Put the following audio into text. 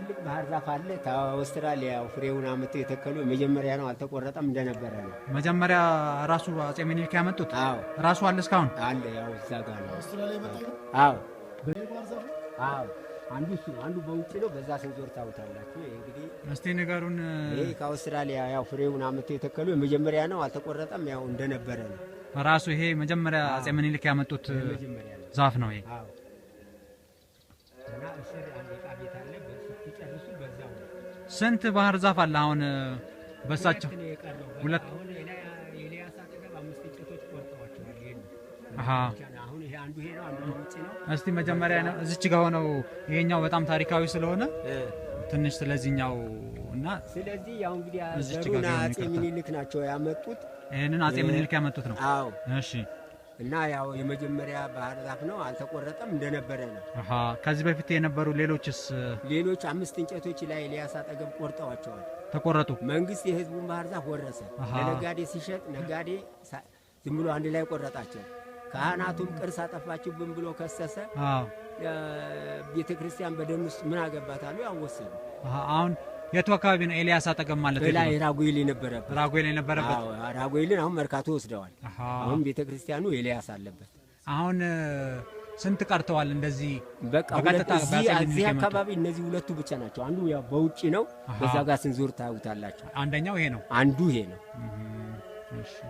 ትልቅ ባህር ዛፍ አለ ከአውስትራሊያ ፍሬውን አመጣው የተከሉ መጀመሪያ ነው አልተቆረጠም እንደነበረ ነው መጀመሪያ ራሱ አጼ ምኒልክ ያመጡት አዎ ራሱ አለ እስካሁን አለ ያው እዛ ጋር ነው አውስትራሊያ መጣ አዎ አዎ አንዱ እሱ አንዱ በውጭ ነው በዛ ስንዞር ታውታላችሁ እንግዲህ እስቲ ንገሩን ይሄ ከአውስትራሊያ ያው ፍሬውን አመጣው የተከሉ መጀመሪያ ነው አልተቆረጠም ያው እንደነበረ ነው ራሱ ይሄ መጀመሪያ አጼ ምኒልክ ያመጡት ዛፍ ነው ይሄ አዎ እና እስር አንድ ዕቃ ቤት አለ በስትጨርሱ በዛው ስንት ባህር ዛፍ አለ አሁን በሳቸው ሁለት ኤልያስ አጠገብ 5 እንጨቶች ቆርጠዋቸዋል ይሄን አሃ አሁን ይሄ አንዱ ይሄ ነው አንዱ ውጪ ነው እስቲ መጀመሪያ ነው እዚች ጋር ሆነው ይሄኛው በጣም ታሪካዊ ስለሆነ ትንሽ ስለዚህኛው እና ስለዚህ ያው እንግዲህ አዘሩና አጼ ምኒልክ ናቸው ያመጡት ይሄንን አጼ ምኒልክ ያመጡት ነው አዎ እሺ እና ያው የመጀመሪያ ባህር ዛፍ ነው አልተቆረጠም እንደነበረ ነው አሃ ከዚህ በፊት የነበሩ ሌሎችስ ሌሎች 5 እንጨቶች ላይ ኤልያስ አጠገብ ቆርጠዋቸዋል ተቆረጡ መንግስት የህዝቡን ባህር ዛፍ ወረሰ ለነጋዴ ሲሸጥ ነጋዴ ዝም ብሎ አንድ ላይ ቆረጣቸው ካህናቱም ቅርስ አጠፋችሁብን ብሎ ከሰሰ አዎ ቤተክርስቲያን በደም ውስጥ ምን አገባታሉ ያወሰዱ አሁን የቱ አካባቢ ነው ኤልያስ አጠገብ ማለት ነው ላይ ራጉኤል የነበረበት አዎ ራጉኤልን አሁን መርካቶ ወስደዋል አሁን ቤተክርስቲያኑ ኤልያስ አለበት አሁን ስንት ቀርተዋል እንደዚህ በቃ እዚህ አካባቢ እነዚህ ሁለቱ ብቻ ናቸው አንዱ ያው በውጪ ነው በዛ ጋር ስንዞር ታዩታላችሁ አንደኛው ይሄ ነው አንዱ ይሄ ነው እሺ